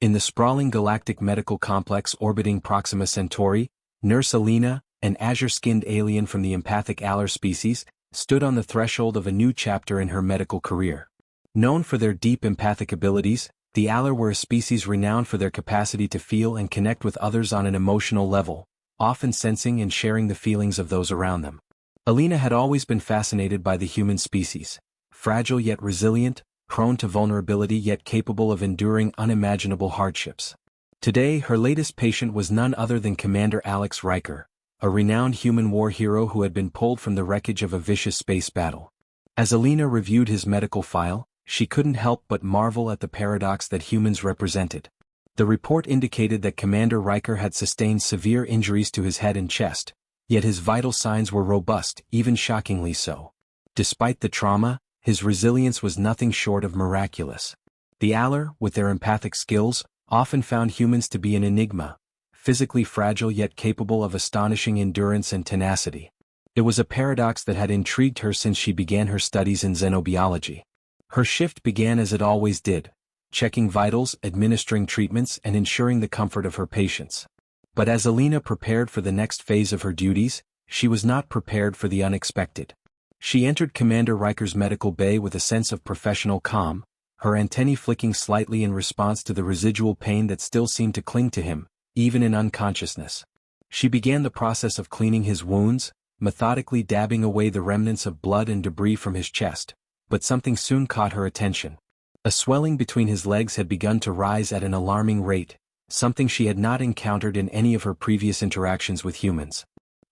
In the sprawling galactic medical complex orbiting Proxima Centauri, Nurse Alina, an azure-skinned alien from the empathic Aller species, stood on the threshold of a new chapter in her medical career. Known for their deep empathic abilities, the Aller were a species renowned for their capacity to feel and connect with others on an emotional level, often sensing and sharing the feelings of those around them. Alina had always been fascinated by the human species, fragile yet resilient, prone to vulnerability yet capable of enduring unimaginable hardships. Today, her latest patient was none other than Commander Alex Riker, a renowned human war hero who had been pulled from the wreckage of a vicious space battle. As Alina reviewed his medical file, she couldn't help but marvel at the paradox that humans represented. The report indicated that Commander Riker had sustained severe injuries to his head and chest, yet his vital signs were robust, even shockingly so. Despite the trauma, his resilience was nothing short of miraculous. The Aller, with their empathic skills, often found humans to be an enigma, physically fragile yet capable of astonishing endurance and tenacity. It was a paradox that had intrigued her since she began her studies in xenobiology. Her shift began as it always did, checking vitals, administering treatments, and ensuring the comfort of her patients. But as Alina prepared for the next phase of her duties, she was not prepared for the unexpected. She entered Commander Riker's medical bay with a sense of professional calm, her antennae flicking slightly in response to the residual pain that still seemed to cling to him, even in unconsciousness. She began the process of cleaning his wounds, methodically dabbing away the remnants of blood and debris from his chest. But something soon caught her attention. A swelling between his legs had begun to rise at an alarming rate, something she had not encountered in any of her previous interactions with humans.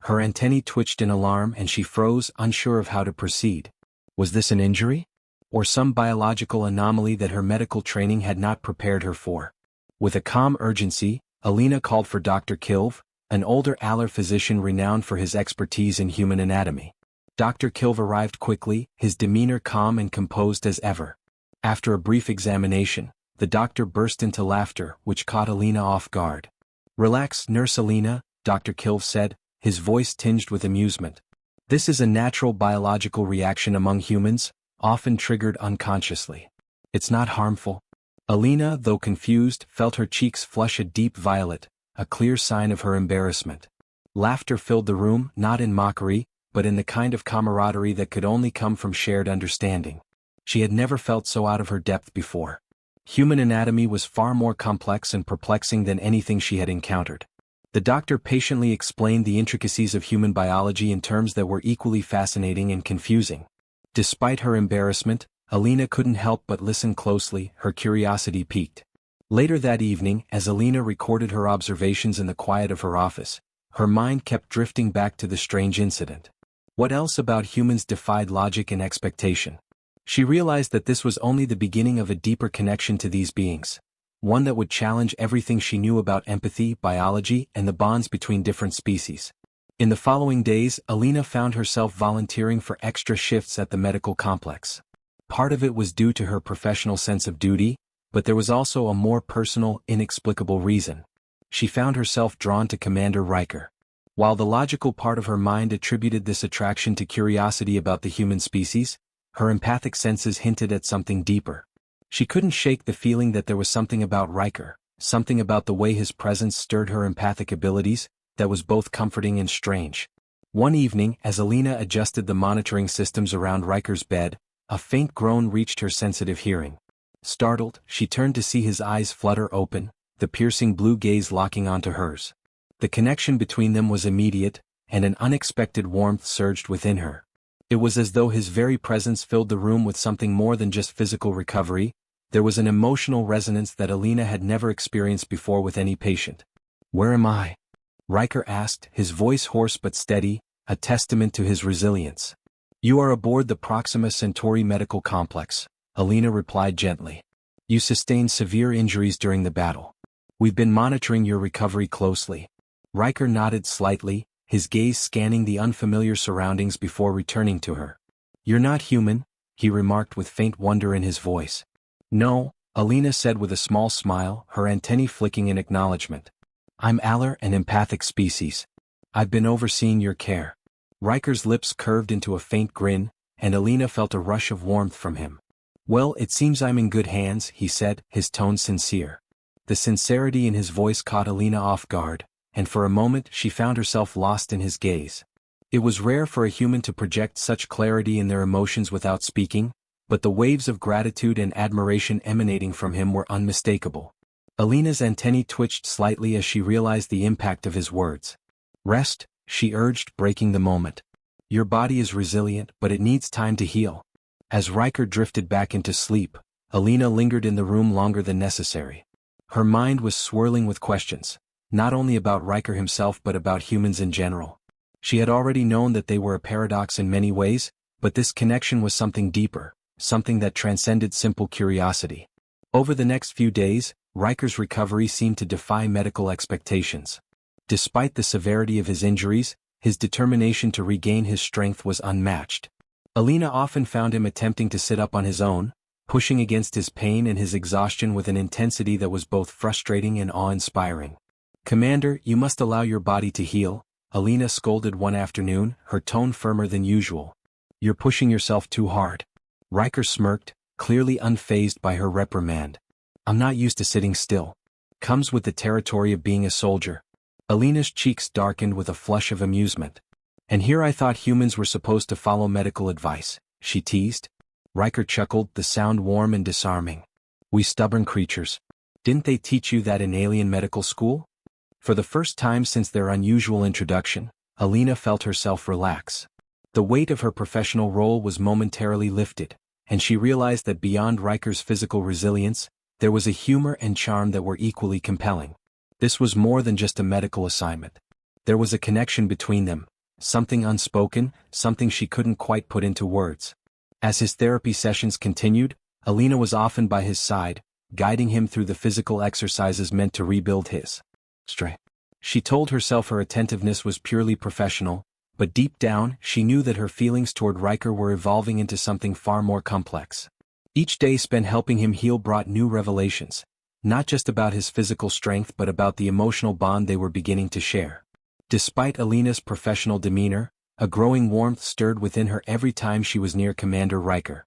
Her antennae twitched in alarm and she froze, unsure of how to proceed. Was this an injury? Or some biological anomaly that her medical training had not prepared her for? With a calm urgency, Alina called for Dr. Kilv, an older Aller physician renowned for his expertise in human anatomy. Dr. Kilv arrived quickly, his demeanor calm and composed as ever. After a brief examination, the doctor burst into laughter, which caught Alina off guard. "Relax, Nurse Alina," Dr. Kilv said, his voice tinged with amusement. "This is a natural biological reaction among humans, often triggered unconsciously. It's not harmful." Alina, though confused, felt her cheeks flush a deep violet, a clear sign of her embarrassment. Laughter filled the room, not in mockery, but in the kind of camaraderie that could only come from shared understanding. She had never felt so out of her depth before. Human anatomy was far more complex and perplexing than anything she had encountered. The doctor patiently explained the intricacies of human biology in terms that were equally fascinating and confusing. Despite her embarrassment, Alina couldn't help but listen closely, her curiosity piqued. Later that evening, as Alina recorded her observations in the quiet of her office, her mind kept drifting back to the strange incident. What else about humans defied logic and expectation? She realized that this was only the beginning of a deeper connection to these beings, one that would challenge everything she knew about empathy, biology, and the bonds between different species. In the following days, Alina found herself volunteering for extra shifts at the medical complex. Part of it was due to her professional sense of duty, but there was also a more personal, inexplicable reason. She found herself drawn to Commander Riker. While the logical part of her mind attributed this attraction to curiosity about the human species, her empathic senses hinted at something deeper. She couldn't shake the feeling that there was something about Riker, something about the way his presence stirred her empathic abilities, that was both comforting and strange. One evening, as Alina adjusted the monitoring systems around Riker's bed, a faint groan reached her sensitive hearing. Startled, she turned to see his eyes flutter open, the piercing blue gaze locking onto hers. The connection between them was immediate, and an unexpected warmth surged within her. It was as though his very presence filled the room with something more than just physical recovery. There was an emotional resonance that Alina had never experienced before with any patient. "Where am I?" Riker asked, his voice hoarse but steady, a testament to his resilience. "You are aboard the Proxima Centauri Medical Complex," Alina replied gently. "You sustained severe injuries during the battle. We've been monitoring your recovery closely." Riker nodded slightly, his gaze scanning the unfamiliar surroundings before returning to her. "You're not human," he remarked with faint wonder in his voice. "No," Alina said with a small smile, her antennae flicking in acknowledgement. "I'm Aller, an empathic species. I've been overseeing your care." Riker's lips curved into a faint grin, and Alina felt a rush of warmth from him. "Well, it seems I'm in good hands," he said, his tone sincere. The sincerity in his voice caught Alina off guard, and for a moment she found herself lost in his gaze. It was rare for a human to project such clarity in their emotions without speaking, but the waves of gratitude and admiration emanating from him were unmistakable. Alina's antennae twitched slightly as she realized the impact of his words. "Rest," she urged, breaking the moment. "Your body is resilient, but it needs time to heal." As Riker drifted back into sleep, Alina lingered in the room longer than necessary. Her mind was swirling with questions, not only about Riker himself but about humans in general. She had already known that they were a paradox in many ways, but this connection was something deeper, something that transcended simple curiosity. Over the next few days, Riker's recovery seemed to defy medical expectations. Despite the severity of his injuries, his determination to regain his strength was unmatched. Alina often found him attempting to sit up on his own, pushing against his pain and his exhaustion with an intensity that was both frustrating and awe-inspiring. "Commander, you must allow your body to heal," Alina scolded one afternoon, her tone firmer than usual. "You're pushing yourself too hard." Riker smirked, clearly unfazed by her reprimand. "I'm not used to sitting still. Comes with the territory of being a soldier." Alina's cheeks darkened with a flush of amusement. "And here I thought humans were supposed to follow medical advice," she teased. Riker chuckled, the sound warm and disarming. "We stubborn creatures. Didn't they teach you that in alien medical school?" For the first time since their unusual introduction, Alina felt herself relax. The weight of her professional role was momentarily lifted, and she realized that beyond Riker's physical resilience, there was a humor and charm that were equally compelling. This was more than just a medical assignment. There was a connection between them, something unspoken, something she couldn't quite put into words. As his therapy sessions continued, Alina was often by his side, guiding him through the physical exercises meant to rebuild his strength. She told herself her attentiveness was purely professional, but deep down she knew that her feelings toward Riker were evolving into something far more complex. Each day spent helping him heal brought new revelations, not just about his physical strength but about the emotional bond they were beginning to share. Despite Alina's professional demeanor, a growing warmth stirred within her every time she was near Commander Riker.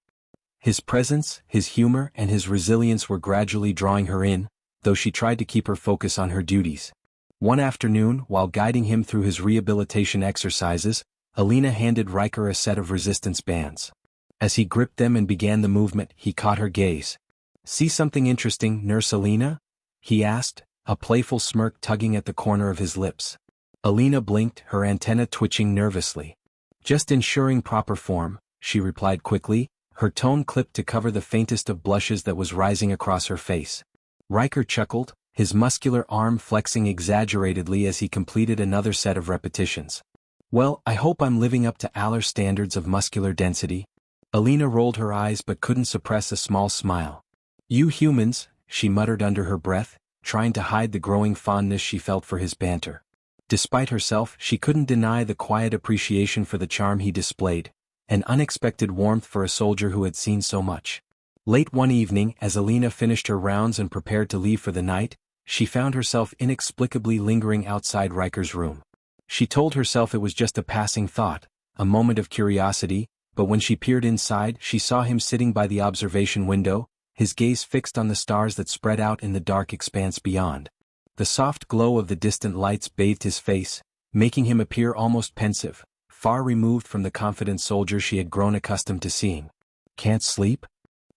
His presence, his humor, and his resilience were gradually drawing her in, though she tried to keep her focus on her duties. One afternoon, while guiding him through his rehabilitation exercises, Alina handed Riker a set of resistance bands. As he gripped them and began the movement, he caught her gaze. "See something interesting, Nurse Alina?" he asked, a playful smirk tugging at the corner of his lips. Alina blinked, her antenna twitching nervously. "Just ensuring proper form," she replied quickly, her tone clipped to cover the faintest of blushes that was rising across her face. Riker chuckled, his muscular arm flexing exaggeratedly as he completed another set of repetitions. "Well, I hope I'm living up to Aller's standards of muscular density." Alina rolled her eyes but couldn't suppress a small smile. "You humans," she muttered under her breath, trying to hide the growing fondness she felt for his banter. Despite herself, she couldn't deny the quiet appreciation for the charm he displayed, an unexpected warmth for a soldier who had seen so much. Late one evening, as Alina finished her rounds and prepared to leave for the night, she found herself inexplicably lingering outside Riker's room. She told herself it was just a passing thought, a moment of curiosity, but when she peered inside, she saw him sitting by the observation window, his gaze fixed on the stars that spread out in the dark expanse beyond. The soft glow of the distant lights bathed his face, making him appear almost pensive, far removed from the confident soldier she had grown accustomed to seeing. "Can't sleep?"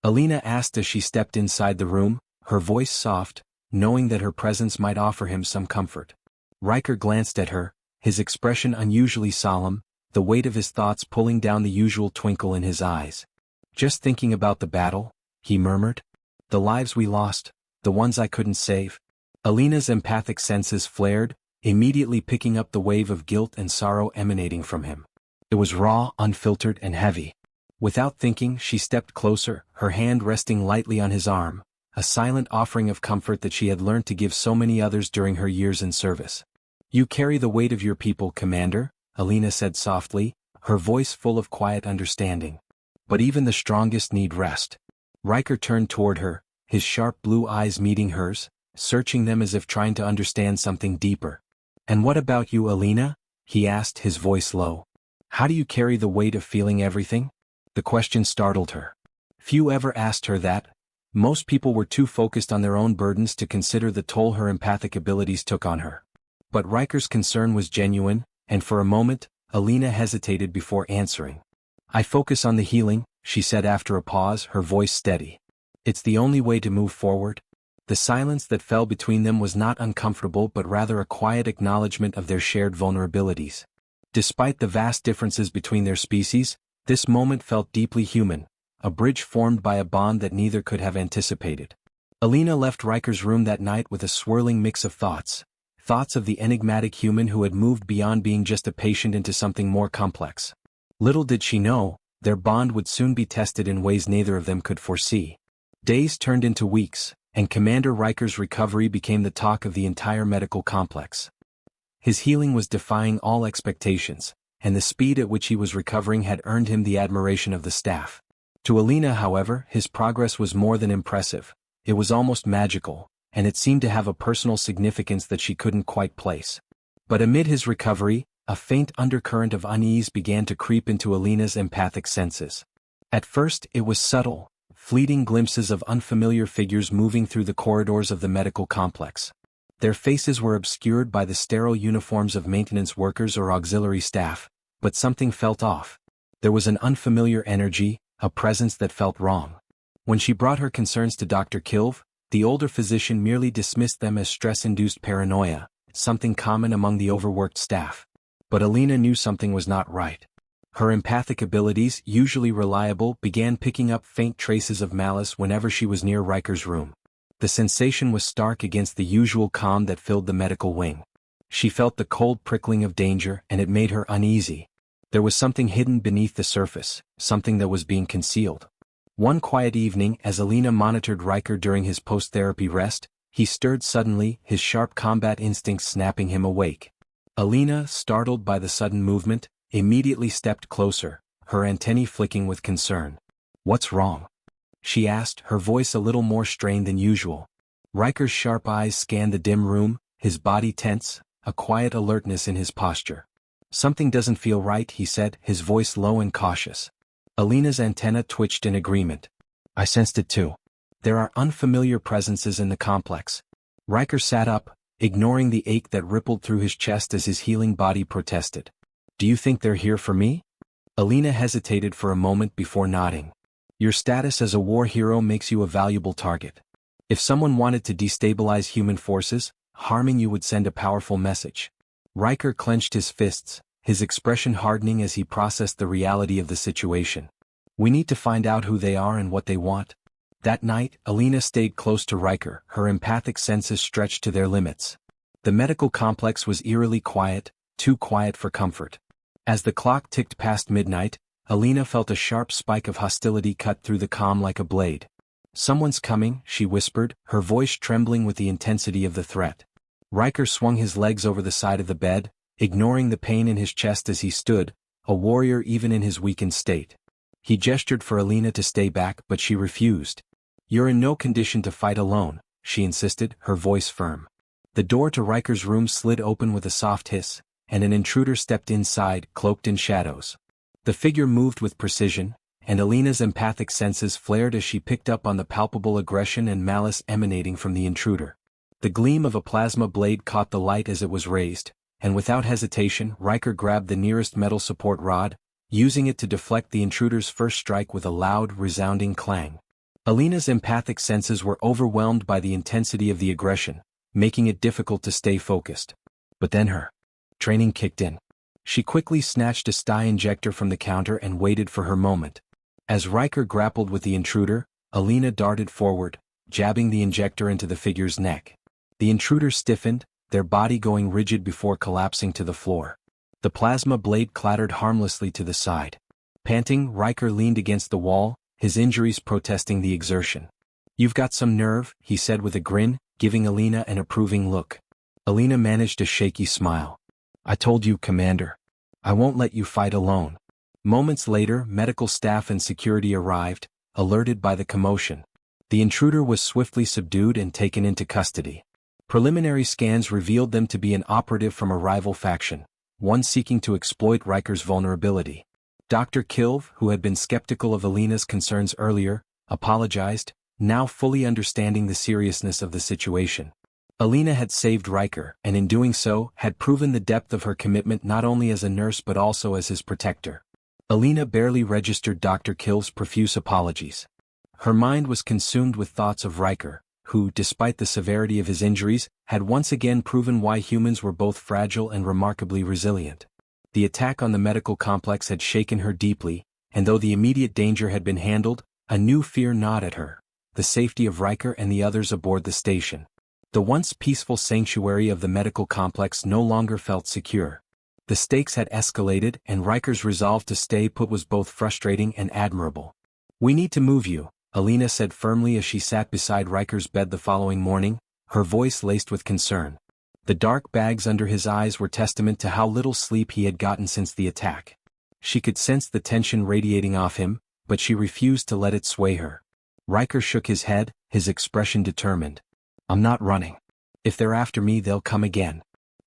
Alina asked as she stepped inside the room, her voice soft, knowing that her presence might offer him some comfort. Riker glanced at her, his expression unusually solemn, the weight of his thoughts pulling down the usual twinkle in his eyes. "Just thinking about the battle," he murmured. "The lives we lost, the ones I couldn't save." Alina's empathic senses flared, immediately picking up the wave of guilt and sorrow emanating from him. It was raw, unfiltered, and heavy. Without thinking, she stepped closer, her hand resting lightly on his arm, a silent offering of comfort that she had learned to give so many others during her years in service. "You carry the weight of your people, Commander," Alina said softly, her voice full of quiet understanding. "But even the strongest need rest." Riker turned toward her, his sharp blue eyes meeting hers, searching them as if trying to understand something deeper. "And what about you, Alina?" he asked, his voice low. "How do you carry the weight of feeling everything?" The question startled her. Few ever asked her that, Most people were too focused on their own burdens to consider the toll her empathic abilities took on her. But Riker's concern was genuine, and for a moment, Alina hesitated before answering. "I focus on the healing," she said after a pause, her voice steady. "It's the only way to move forward." The silence that fell between them was not uncomfortable but rather a quiet acknowledgement of their shared vulnerabilities. Despite the vast differences between their species, this moment felt deeply human, a bridge formed by a bond that neither could have anticipated. Alina left Riker's room that night with a swirling mix of thoughts. Thoughts of the enigmatic human who had moved beyond being just a patient into something more complex. Little did she know, their bond would soon be tested in ways neither of them could foresee. Days turned into weeks, and Commander Riker's recovery became the talk of the entire medical complex. His healing was defying all expectations, and the speed at which he was recovering had earned him the admiration of the staff. To Alina, however, his progress was more than impressive. It was almost magical, and it seemed to have a personal significance that she couldn't quite place. But amid his recovery, a faint undercurrent of unease began to creep into Alina's empathic senses. At first, it was subtle, fleeting glimpses of unfamiliar figures moving through the corridors of the medical complex. Their faces were obscured by the sterile uniforms of maintenance workers or auxiliary staff, but something felt off. There was an unfamiliar energy, a presence that felt wrong. When she brought her concerns to Dr. Kilv, the older physician merely dismissed them as stress-induced paranoia, something common among the overworked staff. But Alina knew something was not right. Her empathic abilities, usually reliable, began picking up faint traces of malice whenever she was near Riker's room. The sensation was stark against the usual calm that filled the medical wing. She felt the cold prickling of danger, and it made her uneasy. There was something hidden beneath the surface, something that was being concealed. One quiet evening, as Alina monitored Riker during his post-therapy rest, he stirred suddenly, his sharp combat instincts snapping him awake. Alina, startled by the sudden movement, immediately stepped closer, her antennae flicking with concern. "What's wrong?" she asked, her voice a little more strained than usual. Riker's sharp eyes scanned the dim room, his body tense, a quiet alertness in his posture. "Something doesn't feel right," he said, his voice low and cautious. Alina's antenna twitched in agreement. "I sensed it too. There are unfamiliar presences in the complex." Riker sat up, ignoring the ache that rippled through his chest as his healing body protested. "Do you think they're here for me?" Alina hesitated for a moment before nodding. "Your status as a war hero makes you a valuable target. If someone wanted to destabilize human forces, harming you would send a powerful message." Riker clenched his fists, his expression hardening as he processed the reality of the situation. "We need to find out who they are and what they want." That night, Alina stayed close to Riker, her empathic senses stretched to their limits. The medical complex was eerily quiet, too quiet for comfort. As the clock ticked past midnight, Alina felt a sharp spike of hostility cut through the calm like a blade. "Someone's coming," she whispered, her voice trembling with the intensity of the threat. Riker swung his legs over the side of the bed, ignoring the pain in his chest as he stood, a warrior even in his weakened state. He gestured for Alina to stay back, but she refused. "You're in no condition to fight alone," she insisted, her voice firm. The door to Riker's room slid open with a soft hiss, and an intruder stepped inside, cloaked in shadows. The figure moved with precision, and Alina's empathic senses flared as she picked up on the palpable aggression and malice emanating from the intruder. The gleam of a plasma blade caught the light as it was raised, and without hesitation, Riker grabbed the nearest metal support rod, using it to deflect the intruder's first strike with a loud, resounding clang. Alina's empathic senses were overwhelmed by the intensity of the aggression, making it difficult to stay focused. But then her training kicked in. She quickly snatched a sty injector from the counter and waited for her moment. As Riker grappled with the intruder, Alina darted forward, jabbing the injector into the figure's neck. The intruder stiffened, their body going rigid before collapsing to the floor. The plasma blade clattered harmlessly to the side. Panting, Riker leaned against the wall, his injuries protesting the exertion. "You've got some nerve," he said with a grin, giving Alina an approving look. Alina managed a shaky smile. "I told you, Commander. I won't let you fight alone." Moments later, medical staff and security arrived, alerted by the commotion. The intruder was swiftly subdued and taken into custody. Preliminary scans revealed them to be an operative from a rival faction, one seeking to exploit Riker's vulnerability. Dr. Kilv, who had been skeptical of Alina's concerns earlier, apologized, now fully understanding the seriousness of the situation. Alina had saved Riker, and in doing so, had proven the depth of her commitment not only as a nurse but also as his protector. Alina barely registered Dr. Kill's profuse apologies. Her mind was consumed with thoughts of Riker, who, despite the severity of his injuries, had once again proven why humans were both fragile and remarkably resilient. The attack on the medical complex had shaken her deeply, and though the immediate danger had been handled, a new fear gnawed at her: the safety of Riker and the others aboard the station. The once peaceful sanctuary of the medical complex no longer felt secure. The stakes had escalated, and Riker's resolve to stay put was both frustrating and admirable. "We need to move you," Alina said firmly as she sat beside Riker's bed the following morning, her voice laced with concern. The dark bags under his eyes were testament to how little sleep he had gotten since the attack. She could sense the tension radiating off him, but she refused to let it sway her. Riker shook his head, his expression determined. "I'm not running. If they're after me, they'll come again.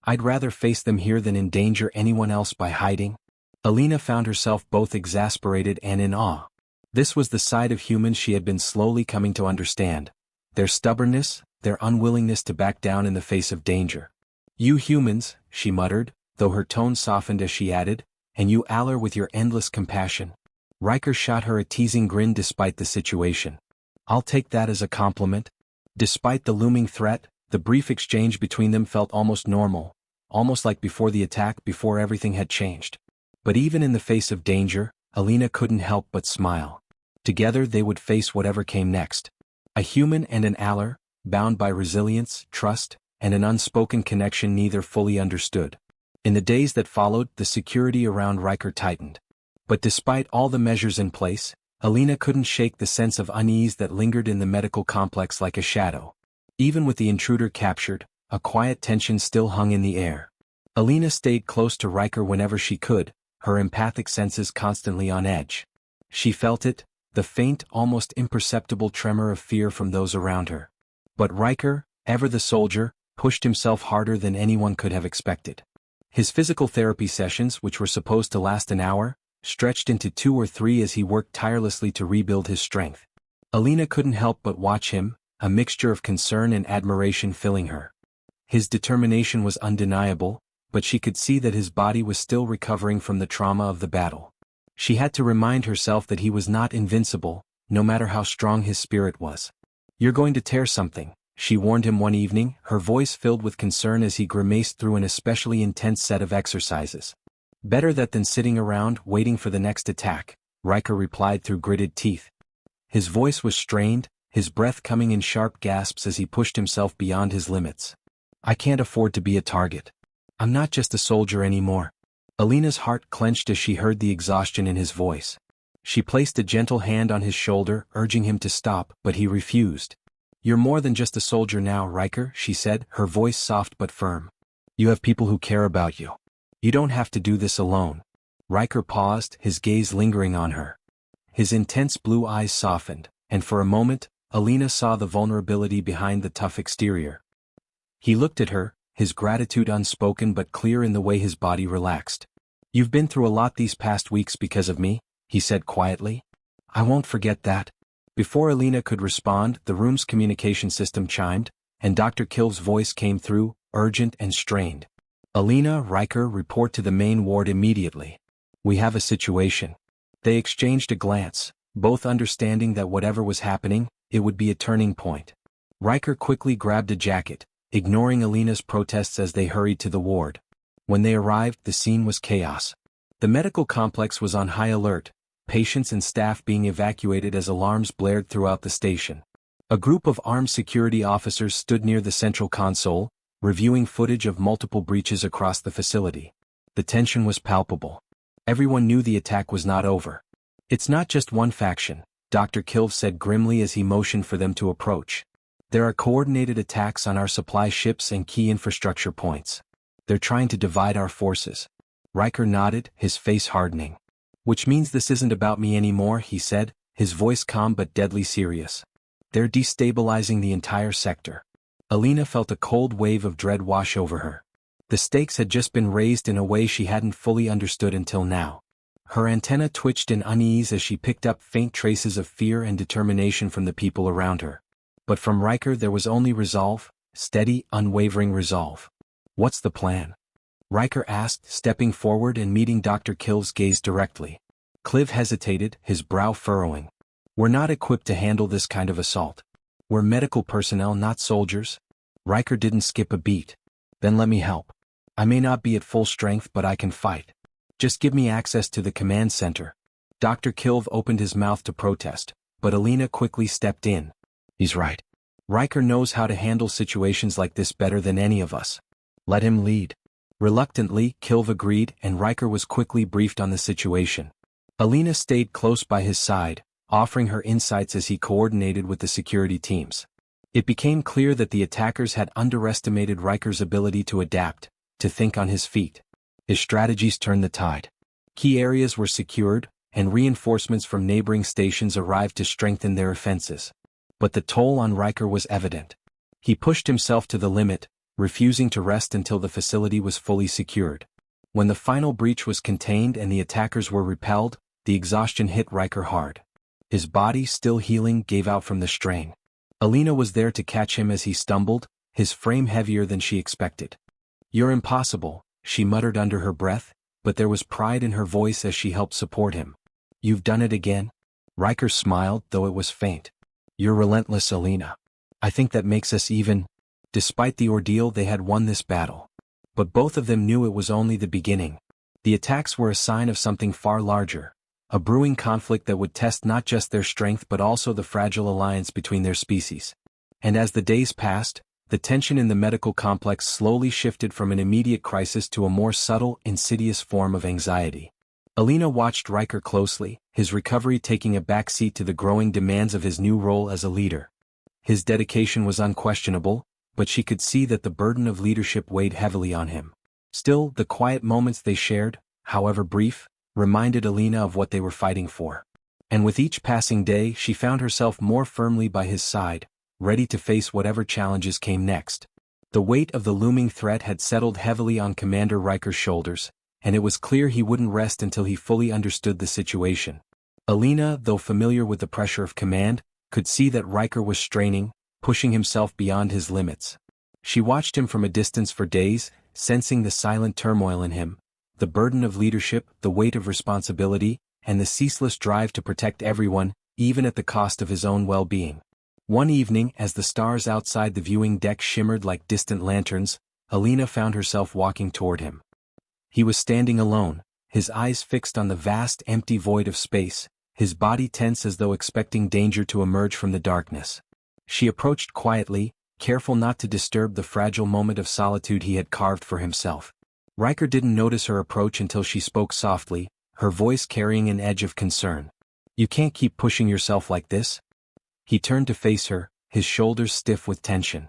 I'd rather face them here than endanger anyone else by hiding." Alina found herself both exasperated and in awe. This was the side of humans she had been slowly coming to understand: their stubbornness, their unwillingness to back down in the face of danger. "You humans," she muttered, though her tone softened as she added, "and you Aller with your endless compassion." Riker shot her a teasing grin despite the situation. "I'll take that as a compliment." Despite the looming threat, the brief exchange between them felt almost normal, almost like before the attack, before everything had changed. But even in the face of danger, Alina couldn't help but smile. Together they would face whatever came next. A human and an Aller, bound by resilience, trust, and an unspoken connection neither fully understood. In the days that followed, the security around Riker tightened. But despite all the measures in place, Alina couldn't shake the sense of unease that lingered in the medical complex like a shadow. Even with the intruder captured, a quiet tension still hung in the air. Alina stayed close to Riker whenever she could, her empathic senses constantly on edge. She felt it, the faint, almost imperceptible tremor of fear from those around her. But Riker, ever the soldier, pushed himself harder than anyone could have expected. His physical therapy sessions, which were supposed to last an hour, stretched into 2 or 3 as he worked tirelessly to rebuild his strength. Alina couldn't help but watch him, a mixture of concern and admiration filling her. His determination was undeniable, but she could see that his body was still recovering from the trauma of the battle. She had to remind herself that he was not invincible, no matter how strong his spirit was. "You're going to tear something," she warned him one evening, her voice filled with concern as he grimaced through an especially intense set of exercises. "Better that than sitting around waiting for the next attack," Riker replied through gritted teeth. His voice was strained, his breath coming in sharp gasps as he pushed himself beyond his limits. "I can't afford to be a target. I'm not just a soldier anymore." Alina's heart clenched as she heard the exhaustion in his voice. She placed a gentle hand on his shoulder, urging him to stop, but he refused. "You're more than just a soldier now, Riker," she said, her voice soft but firm. "You have people who care about you. You don't have to do this alone." Riker paused, his gaze lingering on her. His intense blue eyes softened, and for a moment, Alina saw the vulnerability behind the tough exterior. He looked at her, his gratitude unspoken but clear in the way his body relaxed. "You've been through a lot these past weeks because of me," he said quietly. "I won't forget that." Before Alina could respond, the room's communication system chimed, and Dr. Kill's voice came through, urgent and strained. "Alina, Riker, report to the main ward immediately. We have a situation." They exchanged a glance, both understanding that whatever was happening, it would be a turning point. Riker quickly grabbed a jacket, ignoring Alina's protests as they hurried to the ward. When they arrived, the scene was chaos. The medical complex was on high alert, patients and staff being evacuated as alarms blared throughout the station. A group of armed security officers stood near the central console, reviewing footage of multiple breaches across the facility. The tension was palpable. Everyone knew the attack was not over. "It's not just one faction," Dr. Kill said grimly as he motioned for them to approach. "There are coordinated attacks on our supply ships and key infrastructure points. They're trying to divide our forces." Riker nodded, his face hardening. "Which means this isn't about me anymore," he said, his voice calm but deadly serious. "They're destabilizing the entire sector." Alina felt a cold wave of dread wash over her. The stakes had just been raised in a way she hadn't fully understood until now. Her antenna twitched in unease as she picked up faint traces of fear and determination from the people around her. But from Riker there was only resolve, steady, unwavering resolve. "What's the plan?" Riker asked, stepping forward and meeting Dr. Kill's gaze directly. Cliv hesitated, his brow furrowing. "We're not equipped to handle this kind of assault. We're medical personnel, not soldiers." Riker didn't skip a beat. "Then let me help. I may not be at full strength, but I can fight. Just give me access to the command center." Dr. Kilv opened his mouth to protest, but Alina quickly stepped in. "He's right. Riker knows how to handle situations like this better than any of us. Let him lead." Reluctantly, Kilv agreed, and Riker was quickly briefed on the situation. Alina stayed close by his side, offering her insights as he coordinated with the security teams. It became clear that the attackers had underestimated Riker's ability to adapt, to think on his feet. His strategies turned the tide. Key areas were secured, and reinforcements from neighboring stations arrived to strengthen their offenses. But the toll on Riker was evident. He pushed himself to the limit, refusing to rest until the facility was fully secured. When the final breach was contained and the attackers were repelled, the exhaustion hit Riker hard. His body, still healing, gave out from the strain. Alina was there to catch him as he stumbled, his frame heavier than she expected. "You're impossible," she muttered under her breath, but there was pride in her voice as she helped support him. "You've done it again?" Riker smiled, though it was faint. "You're relentless, Alina. I think that makes us even." Despite the ordeal, they had won this battle. But both of them knew it was only the beginning. The attacks were a sign of something far larger, a brewing conflict that would test not just their strength but also the fragile alliance between their species. And as the days passed, the tension in the medical complex slowly shifted from an immediate crisis to a more subtle, insidious form of anxiety. Alina watched Riker closely, his recovery taking a backseat to the growing demands of his new role as a leader. His dedication was unquestionable, but she could see that the burden of leadership weighed heavily on him. Still, the quiet moments they shared, however brief, reminded Alina of what they were fighting for. And with each passing day she found herself more firmly by his side, ready to face whatever challenges came next. The weight of the looming threat had settled heavily on Commander Riker's shoulders, and it was clear he wouldn't rest until he fully understood the situation. Alina, though familiar with the pressure of command, could see that Riker was straining, pushing himself beyond his limits. She watched him from a distance for days, sensing the silent turmoil in him, the burden of leadership, the weight of responsibility, and the ceaseless drive to protect everyone, even at the cost of his own well-being. One evening, as the stars outside the viewing deck shimmered like distant lanterns, Alina found herself walking toward him. He was standing alone, his eyes fixed on the vast, empty void of space, his body tense as though expecting danger to emerge from the darkness. She approached quietly, careful not to disturb the fragile moment of solitude he had carved for himself. Riker didn't notice her approach until she spoke softly, her voice carrying an edge of concern. "You can't keep pushing yourself like this." He turned to face her, his shoulders stiff with tension.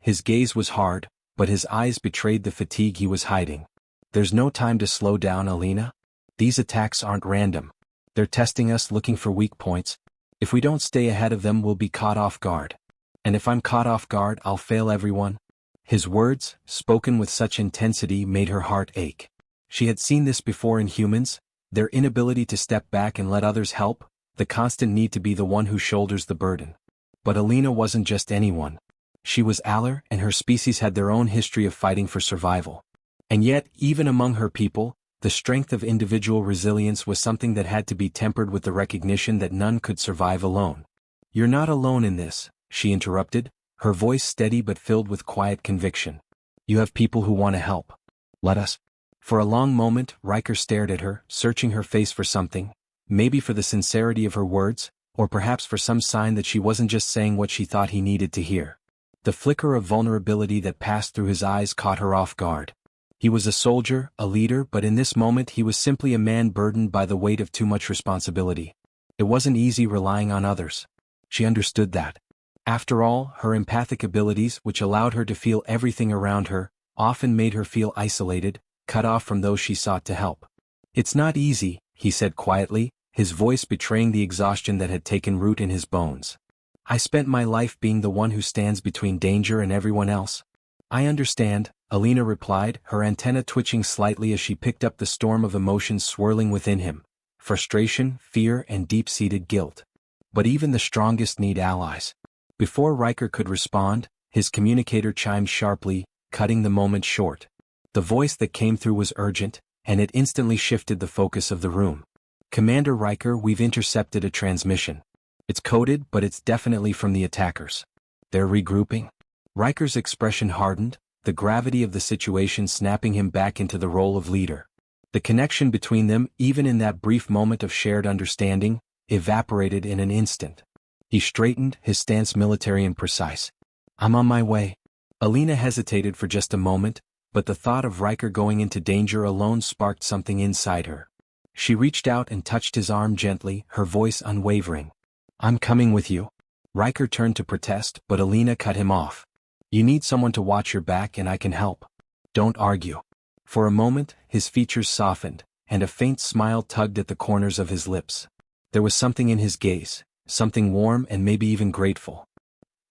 His gaze was hard, but his eyes betrayed the fatigue he was hiding. "There's no time to slow down, Alina. These attacks aren't random. They're testing us, looking for weak points. If we don't stay ahead of them, we'll be caught off guard. And if I'm caught off guard, I'll fail everyone." His words, spoken with such intensity, made her heart ache. She had seen this before in humans, their inability to step back and let others help, the constant need to be the one who shoulders the burden. But Alina wasn't just anyone. She was Aller, and her species had their own history of fighting for survival. And yet, even among her people, the strength of individual resilience was something that had to be tempered with the recognition that none could survive alone. "You're not alone in this," she interrupted, her voice steady but filled with quiet conviction. "You have people who want to help. Let us." For a long moment, Riker stared at her, searching her face for something, maybe for the sincerity of her words, or perhaps for some sign that she wasn't just saying what she thought he needed to hear. The flicker of vulnerability that passed through his eyes caught her off guard. He was a soldier, a leader, but in this moment he was simply a man burdened by the weight of too much responsibility. It wasn't easy relying on others. She understood that. After all, her empathic abilities, which allowed her to feel everything around her, often made her feel isolated, cut off from those she sought to help. "It's not easy," he said quietly, his voice betraying the exhaustion that had taken root in his bones. "I spent my life being the one who stands between danger and everyone else." "I understand," Alina replied, her antenna twitching slightly as she picked up the storm of emotions swirling within him. frustration, fear, and deep-seated guilt. But even the strongest need allies. Before Riker could respond, his communicator chimed sharply, cutting the moment short. The voice that came through was urgent, and it instantly shifted the focus of the room. "Commander Riker, we've intercepted a transmission. It's coded, but it's definitely from the attackers. They're regrouping." Riker's expression hardened, the gravity of the situation snapping him back into the role of leader. The connection between them, even in that brief moment of shared understanding, evaporated in an instant. He straightened, his stance military and precise. "I'm on my way." Alina hesitated for just a moment, but the thought of Riker going into danger alone sparked something inside her. She reached out and touched his arm gently, her voice unwavering. "I'm coming with you." Riker turned to protest, but Alina cut him off. "You need someone to watch your back and I can help. Don't argue." For a moment, his features softened, and a faint smile tugged at the corners of his lips. There was something in his gaze, something warm and maybe even grateful.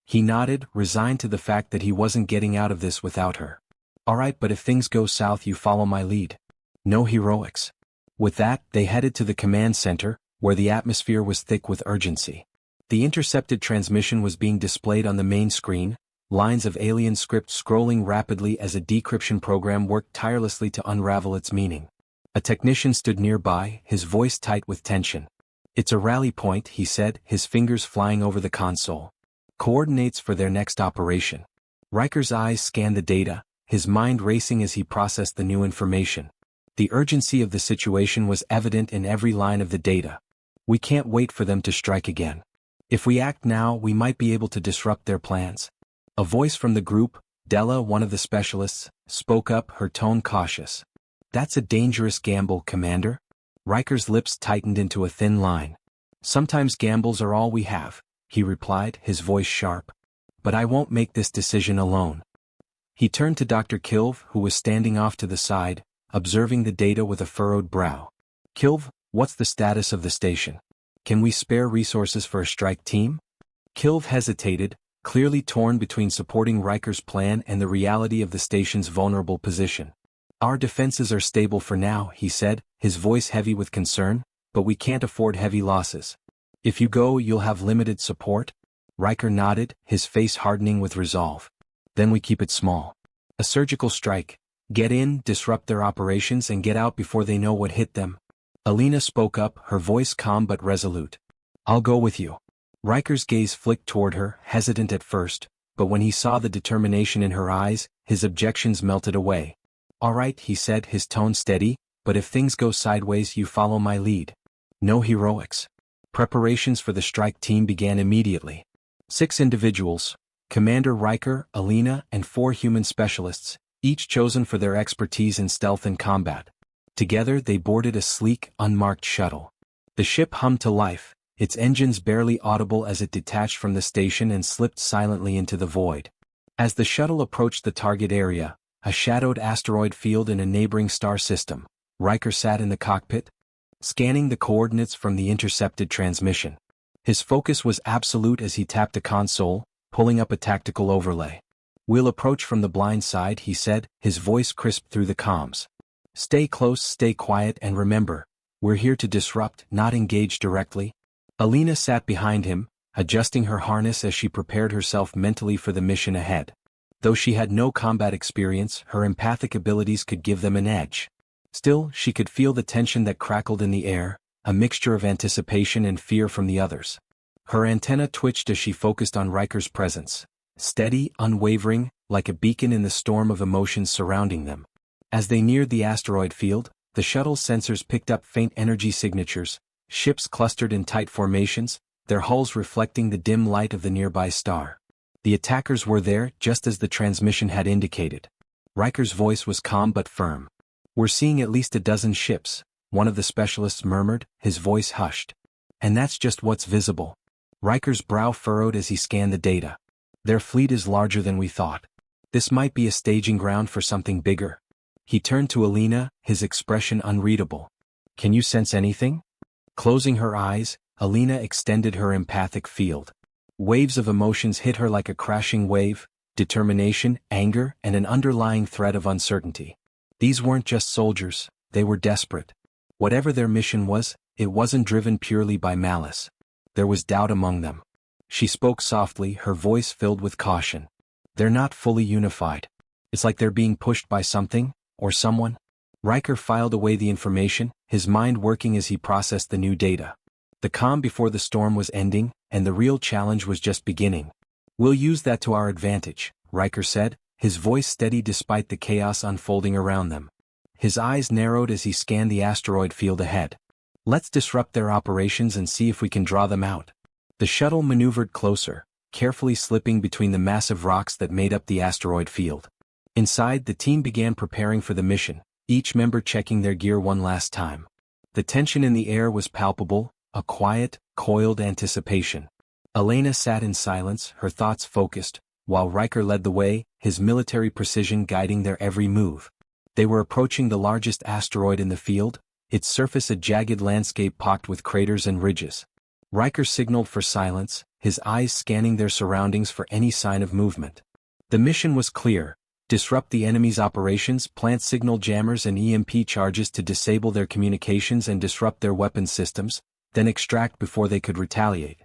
He nodded, resigned to the fact that he wasn't getting out of this without her. "All right, but if things go south, you follow my lead. No heroics." With that, they headed to the command center, where the atmosphere was thick with urgency. The intercepted transmission was being displayed on the main screen, lines of alien script scrolling rapidly as a decryption program worked tirelessly to unravel its meaning. A technician stood nearby, his voice tight with tension. "It's a rally point," he said, his fingers flying over the console. "Coordinates for their next operation." Riker's eyes scanned the data, his mind racing as he processed the new information. The urgency of the situation was evident in every line of the data. "We can't wait for them to strike again. If we act now, we might be able to disrupt their plans." A voice from the group, Della, one of the specialists, spoke up, her tone cautious. "That's a dangerous gamble, Commander." Riker's lips tightened into a thin line. "Sometimes gambles are all we have," he replied, his voice sharp. "But I won't make this decision alone." He turned to Dr. Kilv, who was standing off to the side, observing the data with a furrowed brow. "Kilv, what's the status of the station? Can we spare resources for a strike team?" Kilv hesitated, clearly torn between supporting Riker's plan and the reality of the station's vulnerable position. "Our defenses are stable for now," he said, his voice heavy with concern, "but we can't afford heavy losses." "If you go, you'll have limited support?" Riker nodded, his face hardening with resolve. "Then we keep it small. A surgical strike. Get in, disrupt their operations and get out before they know what hit them." Alina spoke up, her voice calm but resolute. "I'll go with you." Riker's gaze flicked toward her, hesitant at first, but when he saw the determination in her eyes, his objections melted away. "All right," he said, his tone steady, "but if things go sideways, you follow my lead. No heroics." Preparations for the strike team began immediately. 6 individuals, Commander Riker, Alina, and 4 human specialists, each chosen for their expertise in stealth and combat. Together they boarded a sleek, unmarked shuttle. The ship hummed to life, its engines barely audible as it detached from the station and slipped silently into the void. As the shuttle approached the target area, a shadowed asteroid field in a neighboring star system, Riker sat in the cockpit, scanning the coordinates from the intercepted transmission. His focus was absolute as he tapped a console, pulling up a tactical overlay. "We'll approach from the blind side," he said, his voice crisp through the comms. "Stay close, stay quiet, and remember, we're here to disrupt, not engage directly." Alina sat behind him, adjusting her harness as she prepared herself mentally for the mission ahead. Though she had no combat experience, her empathic abilities could give them an edge. Still, she could feel the tension that crackled in the air, a mixture of anticipation and fear from the others. Her antenna twitched as she focused on Riker's presence, steady, unwavering, like a beacon in the storm of emotions surrounding them. As they neared the asteroid field, the shuttle's sensors picked up faint energy signatures, ships clustered in tight formations, their hulls reflecting the dim light of the nearby star. The attackers were there, just as the transmission had indicated. Riker's voice was calm but firm. "We're seeing at least a dozen ships," one of the specialists murmured, his voice hushed. "And that's just what's visible." Riker's brow furrowed as he scanned the data. "Their fleet is larger than we thought. This might be a staging ground for something bigger." He turned to Alina, his expression unreadable. "Can you sense anything?" Closing her eyes, Alina extended her empathic field. Waves of emotions hit her like a crashing wave, determination, anger, and an underlying thread of uncertainty. These weren't just soldiers, they were desperate. Whatever their mission was, it wasn't driven purely by malice. There was doubt among them. She spoke softly, her voice filled with caution. They're not fully unified. It's like they're being pushed by something, or someone. Riker filed away the information, his mind working as he processed the new data. The calm before the storm was ending, and the real challenge was just beginning. We'll use that to our advantage, Riker said, his voice steady despite the chaos unfolding around them. His eyes narrowed as he scanned the asteroid field ahead. Let's disrupt their operations and see if we can draw them out. The shuttle maneuvered closer, carefully slipping between the massive rocks that made up the asteroid field. Inside, the team began preparing for the mission, each member checking their gear one last time. The tension in the air was palpable, a quiet, coiled anticipation. Elena sat in silence, her thoughts focused, while Riker led the way, his military precision guiding their every move. They were approaching the largest asteroid in the field, its surface a jagged landscape pocked with craters and ridges. Riker signaled for silence, his eyes scanning their surroundings for any sign of movement. The mission was clear: disrupt the enemy's operations, plant signal jammers and EMP charges to disable their communications and disrupt their weapons systems, then extract before they could retaliate.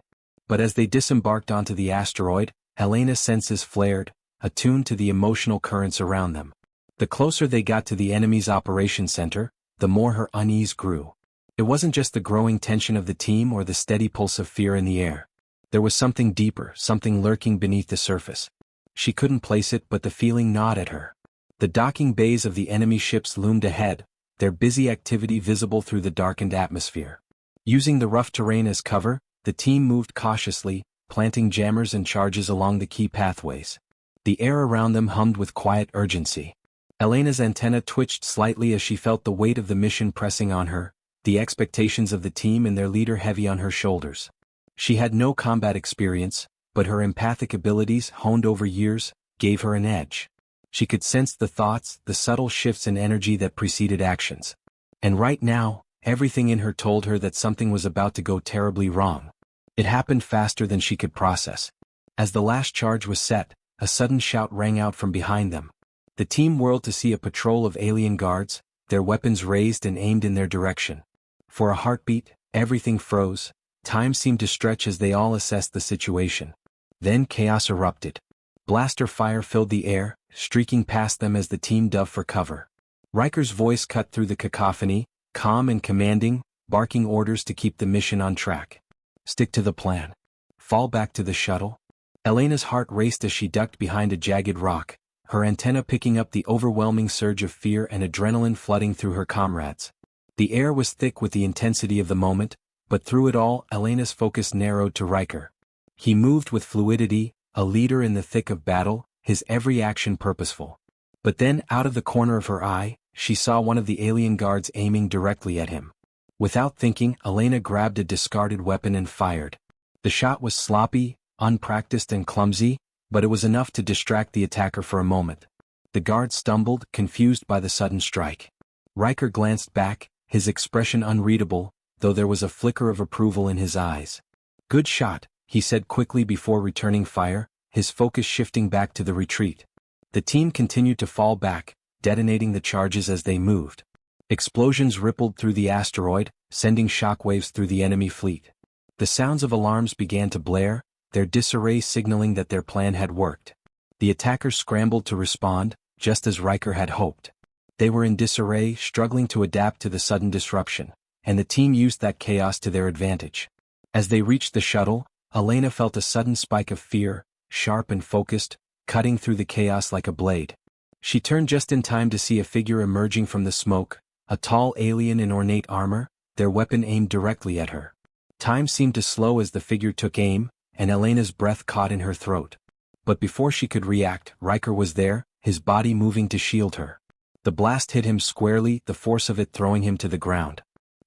But as they disembarked onto the asteroid, Elena's senses flared, attuned to the emotional currents around them. The closer they got to the enemy's operation center, the more her unease grew. It wasn't just the growing tension of the team or the steady pulse of fear in the air. There was something deeper, something lurking beneath the surface. She couldn't place it, but the feeling gnawed at her. The docking bays of the enemy ships loomed ahead, their busy activity visible through the darkened atmosphere. Using the rough terrain as cover, the team moved cautiously, planting jammers and charges along the key pathways. The air around them hummed with quiet urgency. Elena's antenna twitched slightly as she felt the weight of the mission pressing on her, the expectations of the team and their leader heavy on her shoulders. She had no combat experience, but her empathic abilities, honed over years, gave her an edge. She could sense the thoughts, the subtle shifts in energy that preceded actions. And right now, everything in her told her that something was about to go terribly wrong. It happened faster than she could process. As the last charge was set, a sudden shout rang out from behind them. The team whirled to see a patrol of alien guards, their weapons raised and aimed in their direction. For a heartbeat, everything froze. Time seemed to stretch as they all assessed the situation. Then chaos erupted. Blaster fire filled the air, streaking past them as the team dove for cover. Riker's voice cut through the cacophony, calm and commanding, barking orders to keep the mission on track. Stick to the plan. Fall back to the shuttle. Elena's heart raced as she ducked behind a jagged rock, her antenna picking up the overwhelming surge of fear and adrenaline flooding through her comrades. The air was thick with the intensity of the moment, but through it all, Elena's focus narrowed to Riker. He moved with fluidity, a leader in the thick of battle, his every action purposeful. But then, out of the corner of her eye, she saw one of the alien guards aiming directly at him. Without thinking, Elena grabbed a discarded weapon and fired. The shot was sloppy, unpracticed and clumsy, but it was enough to distract the attacker for a moment. The guard stumbled, confused by the sudden strike. Riker glanced back, his expression unreadable, though there was a flicker of approval in his eyes. "Good shot," he said quickly before returning fire, his focus shifting back to the retreat. The team continued to fall back, detonating the charges as they moved. Explosions rippled through the asteroid, sending shockwaves through the enemy fleet. The sounds of alarms began to blare, their disarray signaling that their plan had worked. The attackers scrambled to respond, just as Riker had hoped. They were in disarray, struggling to adapt to the sudden disruption, and the team used that chaos to their advantage. As they reached the shuttle, Elena felt a sudden spike of fear, sharp and focused, cutting through the chaos like a blade. She turned just in time to see a figure emerging from the smoke, a tall alien in ornate armor, their weapon aimed directly at her. Time seemed to slow as the figure took aim, and Elena's breath caught in her throat. But before she could react, Riker was there, his body moving to shield her. The blast hit him squarely, the force of it throwing him to the ground.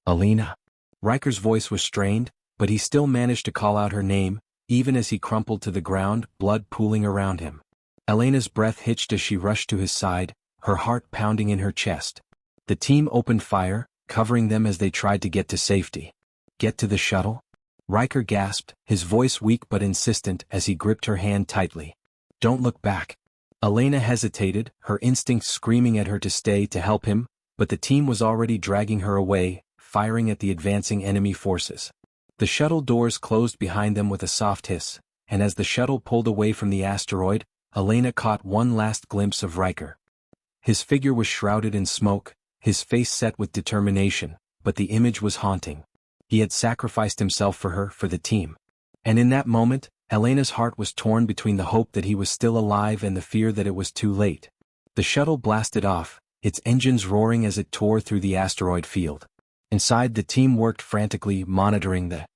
"Elena." Riker's voice was strained, but he still managed to call out her name, even as he crumpled to the ground, blood pooling around him. Elena's breath hitched as she rushed to his side, her heart pounding in her chest. The team opened fire, covering them as they tried to get to safety. "Get to the shuttle?" Riker gasped, his voice weak but insistent as he gripped her hand tightly. "Don't look back." Elena hesitated, her instincts screaming at her to stay to help him, but the team was already dragging her away, firing at the advancing enemy forces. The shuttle doors closed behind them with a soft hiss, and as the shuttle pulled away from the asteroid, Elena caught one last glimpse of Riker. His figure was shrouded in smoke, his face set with determination, but the image was haunting. He had sacrificed himself for her, for the team. And in that moment, Elena's heart was torn between the hope that he was still alive and the fear that it was too late. The shuttle blasted off, its engines roaring as it tore through the asteroid field. Inside, the team worked frantically, monitoring the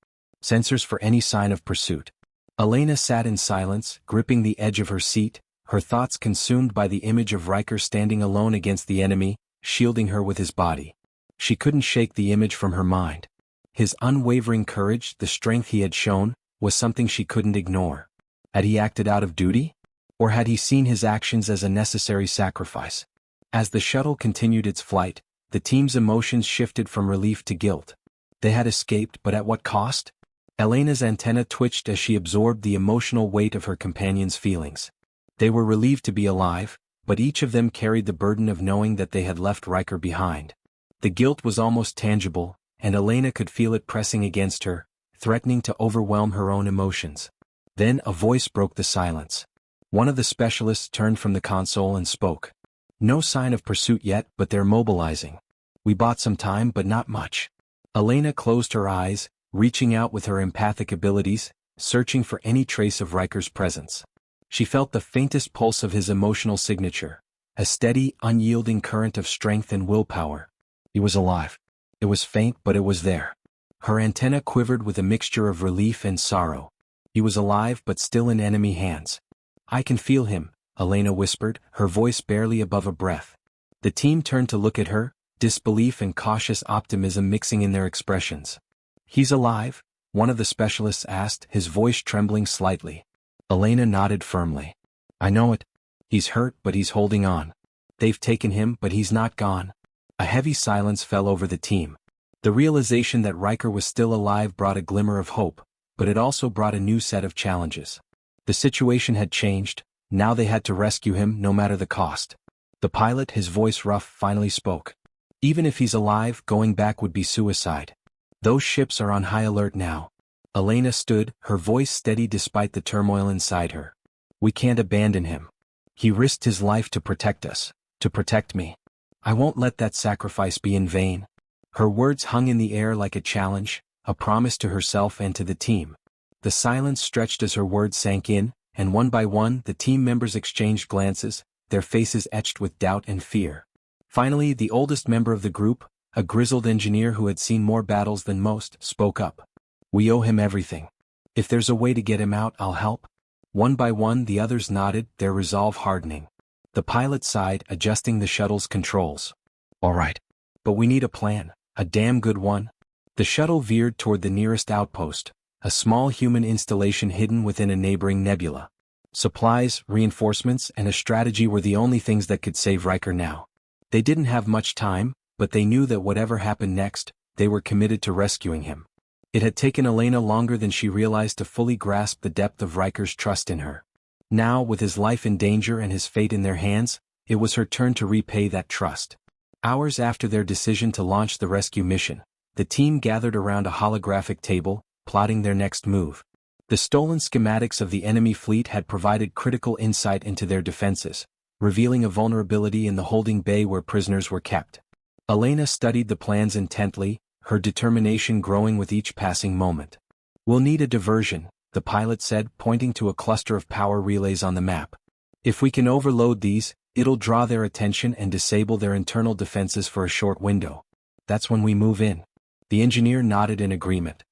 sensors for any sign of pursuit. Elena sat in silence, gripping the edge of her seat, her thoughts consumed by the image of Riker standing alone against the enemy, shielding her with his body. She couldn't shake the image from her mind. His unwavering courage, the strength he had shown, was something she couldn't ignore. Had he acted out of duty? Or had he seen his actions as a necessary sacrifice? As the shuttle continued its flight, the team's emotions shifted from relief to guilt. They had escaped, but at what cost? Elena's antenna twitched as she absorbed the emotional weight of her companion's feelings. They were relieved to be alive, but each of them carried the burden of knowing that they had left Riker behind. The guilt was almost tangible, and Elena could feel it pressing against her, threatening to overwhelm her own emotions. Then a voice broke the silence. One of the specialists turned from the console and spoke. "No sign of pursuit yet, but they're mobilizing. We bought some time, but not much." Elena closed her eyes, reaching out with her empathic abilities, searching for any trace of Riker's presence. She felt the faintest pulse of his emotional signature, a steady, unyielding current of strength and willpower. He was alive. It was faint, but it was there. Her antenna quivered with a mixture of relief and sorrow. He was alive, but still in enemy hands. "I can feel him," Elena whispered, her voice barely above a breath. The team turned to look at her, disbelief and cautious optimism mixing in their expressions. "He's alive?" one of the specialists asked, his voice trembling slightly. Elena nodded firmly. "I know it. He's hurt, but he's holding on. They've taken him, but he's not gone." A heavy silence fell over the team. The realization that Riker was still alive brought a glimmer of hope, but it also brought a new set of challenges. The situation had changed, now they had to rescue him no matter the cost. The pilot, his voice rough, finally spoke. "Even if he's alive, going back would be suicide. Those ships are on high alert now." Elena stood, her voice steady despite the turmoil inside her. "We can't abandon him. He risked his life to protect us, to protect me. I won't let that sacrifice be in vain." Her words hung in the air like a challenge, a promise to herself and to the team. The silence stretched as her words sank in, and one by one the team members exchanged glances, their faces etched with doubt and fear. Finally, the oldest member of the group, a grizzled engineer who had seen more battles than most, spoke up. "We owe him everything. If there's a way to get him out, I'll help." One by one the others nodded, their resolve hardening. The pilot sighed, adjusting the shuttle's controls. "All right. But we need a plan, a damn good one." The shuttle veered toward the nearest outpost, a small human installation hidden within a neighboring nebula. Supplies, reinforcements, and a strategy were the only things that could save Riker now. They didn't have much time, but they knew that whatever happened next, they were committed to rescuing him. It had taken Elena longer than she realized to fully grasp the depth of Riker's trust in her. Now, with his life in danger and his fate in their hands, it was her turn to repay that trust. Hours after their decision to launch the rescue mission, the team gathered around a holographic table, plotting their next move. The stolen schematics of the enemy fleet had provided critical insight into their defenses, revealing a vulnerability in the holding bay where prisoners were kept. Elena studied the plans intently, her determination growing with each passing moment. "We'll need a diversion," the pilot said, pointing to a cluster of power relays on the map. "If we can overload these, it'll draw their attention and disable their internal defenses for a short window. That's when we move in." The engineer nodded in agreement.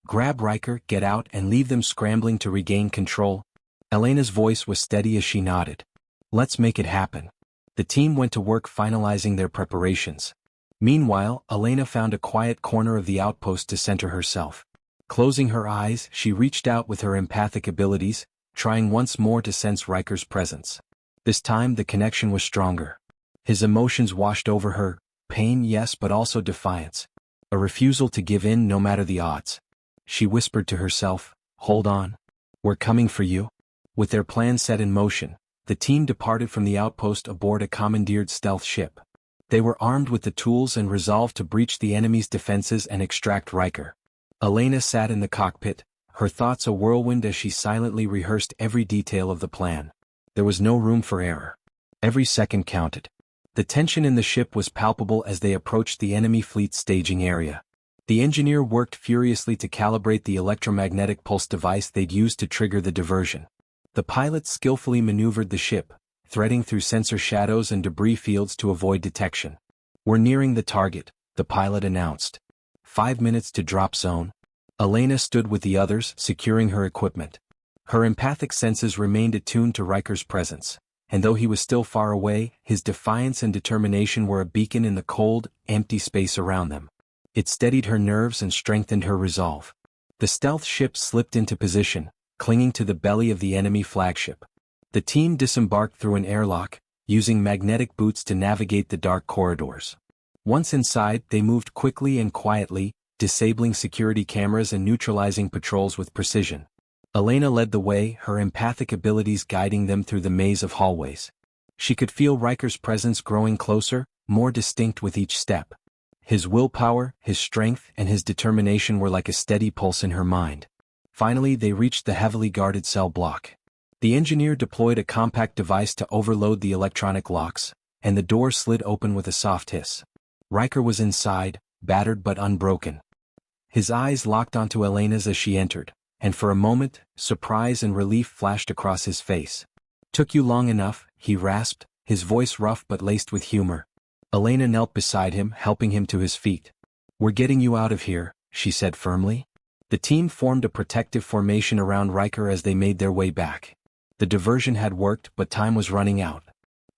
"Grab Riker, get out, and leave them scrambling to regain control." Elena's voice was steady as she nodded. "Let's make it happen." The team went to work finalizing their preparations. Meanwhile, Elena found a quiet corner of the outpost to center herself. Closing her eyes, she reached out with her empathic abilities, trying once more to sense Riker's presence. This time the connection was stronger. His emotions washed over her, pain yes, but also defiance. A refusal to give in no matter the odds. She whispered to herself, "Hold on. We're coming for you." With their plan set in motion, the team departed from the outpost aboard a commandeered stealth ship. They were armed with the tools and resolved to breach the enemy's defenses and extract Riker. Elena sat in the cockpit, her thoughts a whirlwind as she silently rehearsed every detail of the plan. There was no room for error. Every second counted. The tension in the ship was palpable as they approached the enemy fleet's staging area. The engineer worked furiously to calibrate the electromagnetic pulse device they'd used to trigger the diversion. The pilot skillfully maneuvered the ship, threading through sensor shadows and debris fields to avoid detection. "We're nearing the target," the pilot announced. 5 minutes to drop zone. Elena stood with the others, securing her equipment. Her empathic senses remained attuned to Riker's presence, and though he was still far away, his defiance and determination were a beacon in the cold, empty space around them. It steadied her nerves and strengthened her resolve. The stealth ship slipped into position, clinging to the belly of the enemy flagship. The team disembarked through an airlock, using magnetic boots to navigate the dark corridors. Once inside, they moved quickly and quietly, disabling security cameras and neutralizing patrols with precision. Elena led the way, her empathic abilities guiding them through the maze of hallways. She could feel Riker's presence growing closer, more distinct with each step. His willpower, his strength, and his determination were like a steady pulse in her mind. Finally, they reached the heavily guarded cell block. The engineer deployed a compact device to overload the electronic locks, and the door slid open with a soft hiss. Riker was inside, battered but unbroken. His eyes locked onto Elena's as she entered, and for a moment, surprise and relief flashed across his face. "Took you long enough," he rasped, his voice rough but laced with humor. Elena knelt beside him, helping him to his feet. "We're getting you out of here," she said firmly. The team formed a protective formation around Riker as they made their way back. The diversion had worked, but time was running out.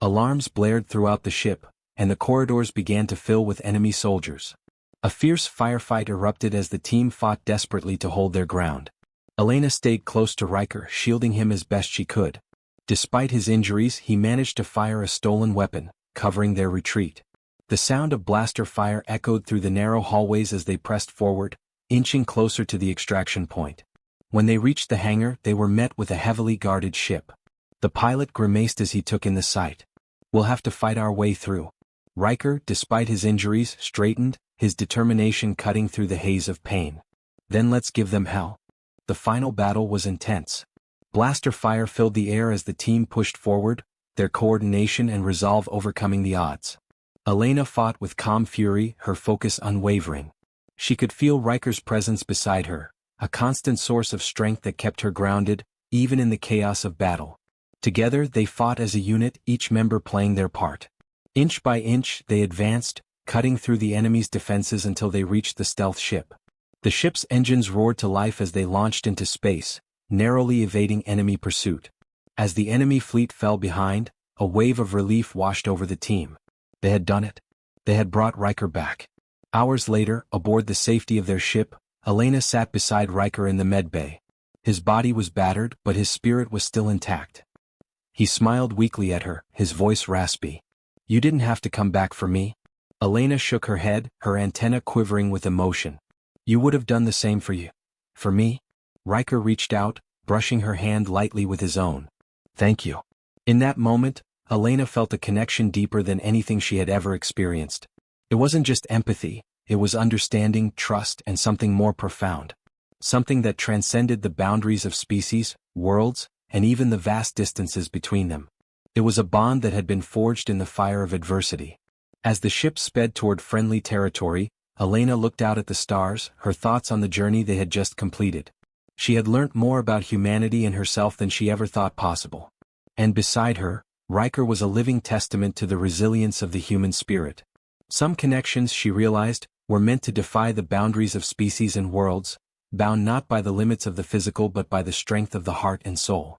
Alarms blared throughout the ship, and the corridors began to fill with enemy soldiers. A fierce firefight erupted as the team fought desperately to hold their ground. Elena stayed close to Riker, shielding him as best she could. Despite his injuries, he managed to fire a stolen weapon, covering their retreat. The sound of blaster fire echoed through the narrow hallways as they pressed forward, inching closer to the extraction point. When they reached the hangar, they were met with a heavily guarded ship. The pilot grimaced as he took in the sight. "We'll have to fight our way through." Riker, despite his injuries, straightened, his determination cutting through the haze of pain. "Then let's give them hell." The final battle was intense. Blaster fire filled the air as the team pushed forward, their coordination and resolve overcoming the odds. Elena fought with calm fury, her focus unwavering. She could feel Riker's presence beside her, a constant source of strength that kept her grounded, even in the chaos of battle. Together they fought as a unit, each member playing their part. Inch by inch they advanced, cutting through the enemy's defenses until they reached the stealth ship. The ship's engines roared to life as they launched into space, narrowly evading enemy pursuit. As the enemy fleet fell behind, a wave of relief washed over the team. They had done it. They had brought Riker back. Hours later, aboard the safety of their ship, Elena sat beside Riker in the medbay. His body was battered, but his spirit was still intact. He smiled weakly at her, his voice raspy. "You didn't have to come back for me." Elena shook her head, her antenna quivering with emotion. "You would have done the same for you. For me?" Riker reached out, brushing her hand lightly with his own. "Thank you." In that moment, Elena felt a connection deeper than anything she had ever experienced. It wasn't just empathy, it was understanding, trust, and something more profound. Something that transcended the boundaries of species, worlds, and even the vast distances between them. It was a bond that had been forged in the fire of adversity. As the ship sped toward friendly territory, Elena looked out at the stars, her thoughts on the journey they had just completed. She had learnt more about humanity and herself than she ever thought possible. And beside her, Riker was a living testament to the resilience of the human spirit. Some connections, she realized, were meant to defy the boundaries of species and worlds, bound not by the limits of the physical but by the strength of the heart and soul.